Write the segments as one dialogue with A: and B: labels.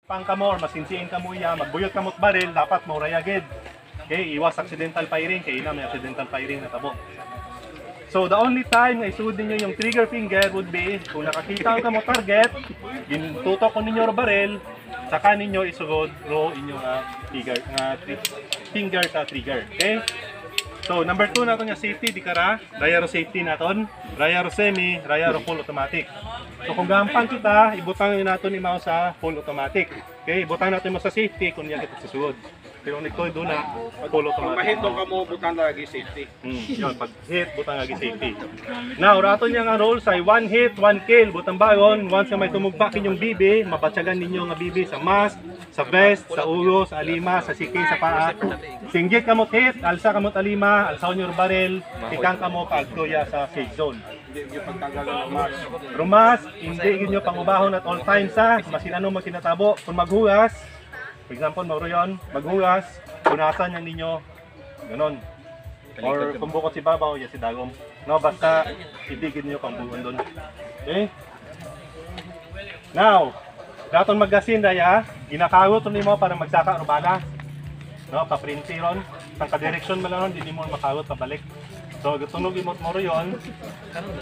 A: Pang kamo or masinsiin kamo iya, magbuyot kamot baril, dapat mo rayagid. Okay, iwas accidental firing, kaya ina may accidental firing na tabo. So the only time na isuod ninyo yung trigger finger would be kung nakakita ka mo target, gintutok ko ninyo baril, saka ninyo isugod ro inyong finger sa trigger. Okay? So number 2 naton nga safety di kara, raya ro safety naton, raya ro semi, raya ro full automatic. So kung gampang kita, ibutang naton imaw sa full automatic. Okay, ibutang natin mo sa safety kung yan kita susugod. Pero nito doon na full automatic.
B: Mahito ka mo butang lagi safety.
A: Yun, pag hit butang lagi safety. Now, raton niya nga rules ay 1 hit, 1 kill, butang bayon. Once nga may tumugpak inyong bibi, mapatsagan ninyo nga bibi sa mask, sa vest, sa ulo, sa alima, sa siki, sa paa. Singgit kamot hit, alsa kamot alima, alsaon yung baril, ikang kamo pagtuya sa safe zone.
B: Hindi yung pagtanggal ng rumas.
A: Rumas, hindi nyo pangubahon at all times ha. Masinano magkinatabo. Kung maghugas, for example, mauro yun, maghugas, punasan yan ninyo, ganon. Or kung bukod si babaw, yan si dagom. No, basta itigid nyo pang buon doon. Okay? Now, daton magasin daya, ginakawot ni mo para magsaka rubala. No, pa-printi ron. Ang ka-direction mo lang ron, hindi mo makawot pabalik. So, tunog imot mo ron.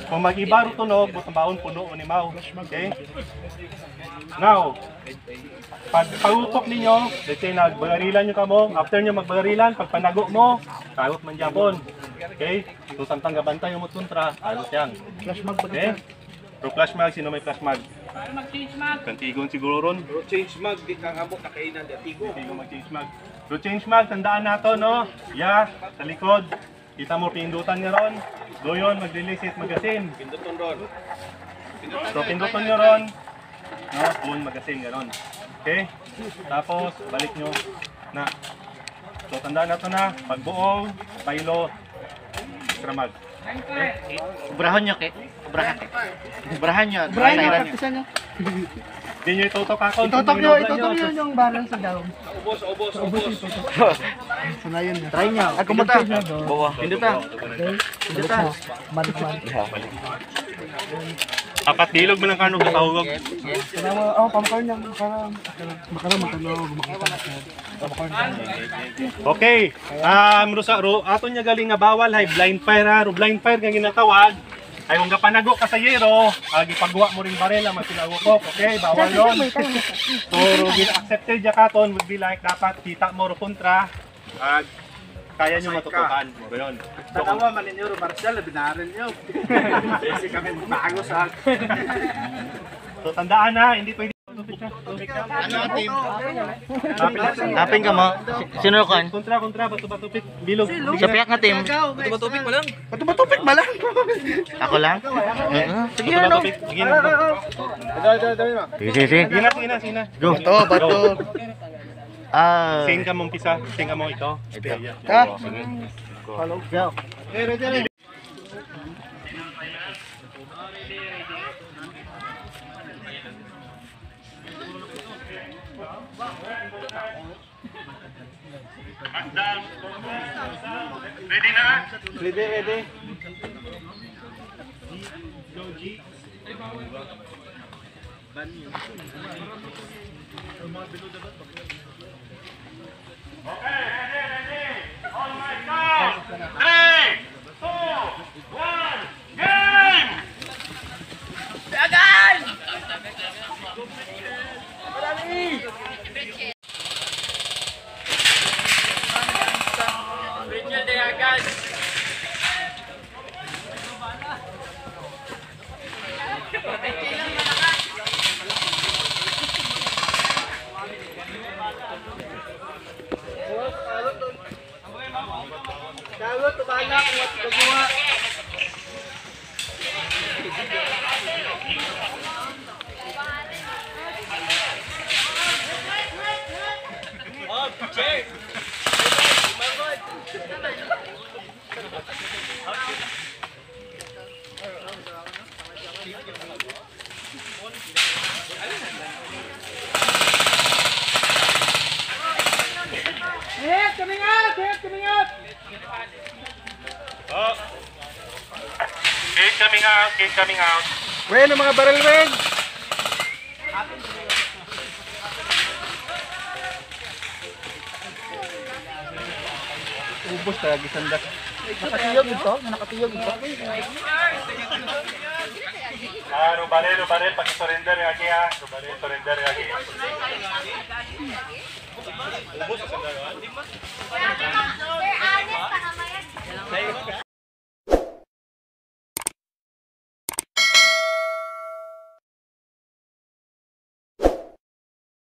A: Kung mag-iba ro tunog, butang baon puno o ni Mau. Okay? Now, pag pautok ninyo, let's say nagbagarilan nyo kamo, after nyo magbagarilan, pag panago mo, kawot man dyan. Okay? So, samtang gabantay yung kontra, kawot yan. Okay? Pero flash mag, sino may flash mag?
C: Mag-change mag.
A: Kantigon siguro ron.
B: Pero change mag, di kang abot na kainan di tigo.
A: Kantigon mag-change mag. So, change mag, tandaan nato, no? Yeah, sa likod. Kita mo, pindutan nga ron. Doon, mag-release it magazine.
B: Pinduton ron.
A: So, pindutan nyo ron. No, full magazine gano'n. Okay? Tapos, balik nyo na. So, tandaan na ito na. Pagbuong, pailo, extra mag. Okay?
D: Ubrahan nyo, Kit. Ubrahan. Ubrahan nyo.
C: Brian,
D: Ubrahan nyo.
C: practice nyo.
A: Hindi nyo itutok ako.
C: Itutok nyo yung barrel sa daw.
B: Ubos.
C: Sanayin nyo.
D: Try nyo. Ako mata. Bawa. Pinduta.
C: Pinduta. Man.
A: Apat dilog mo ng kanong katawag.
C: Pamakaroon niya. Makaroon makita natin.
A: Okay. Ato niya galing nga bawal hay blind fire ha. Blind fire nga ginatawag. Ay kung kapanago ka sa yero, ipagawa mo rin barela, masinagukok, okay? Bawal yun. So, accepted ya katon would be like, dapat kita mo ro kontra, kaya nyo matutukan. So, yun.
B: Tanawa man ninyo, Marcel, binarin nyo. Kasi kami magbago sa...
A: So, tandaan na, hindi pwede.
D: Ano ang team? Apin ka mo? Sino kan?
A: Kontra, bato-batupik, bilog.
D: Sa piyak nga team.
C: Bato-batupik ba lang?
D: Ako lang? Sige ano?
A: Bato-batupik, sige na.
D: Sige.
A: Sige na.
D: Go. Bato.
A: Sing ka mong pisa, sing ka mo ito.
D: Ka?
A: Follow.
D: Go.
C: Ready.
A: Ready na?
C: Ready.
A: Okay, ready. On my count. 3, 2, 1, game!
C: Dagan! Dagot, tubala, kuwat pagbuha. Hit, coming out!
A: Oh. Kid coming out.
C: Wen, ang mga barrel, Wen! Ubos talaga gisandak.
D: Nakatiyog ito? Nakatiyog ito?
A: Rubare, pag-surrender lagi ha. Rubare, surrender lagi.
E: Sir, honest ka naman yan.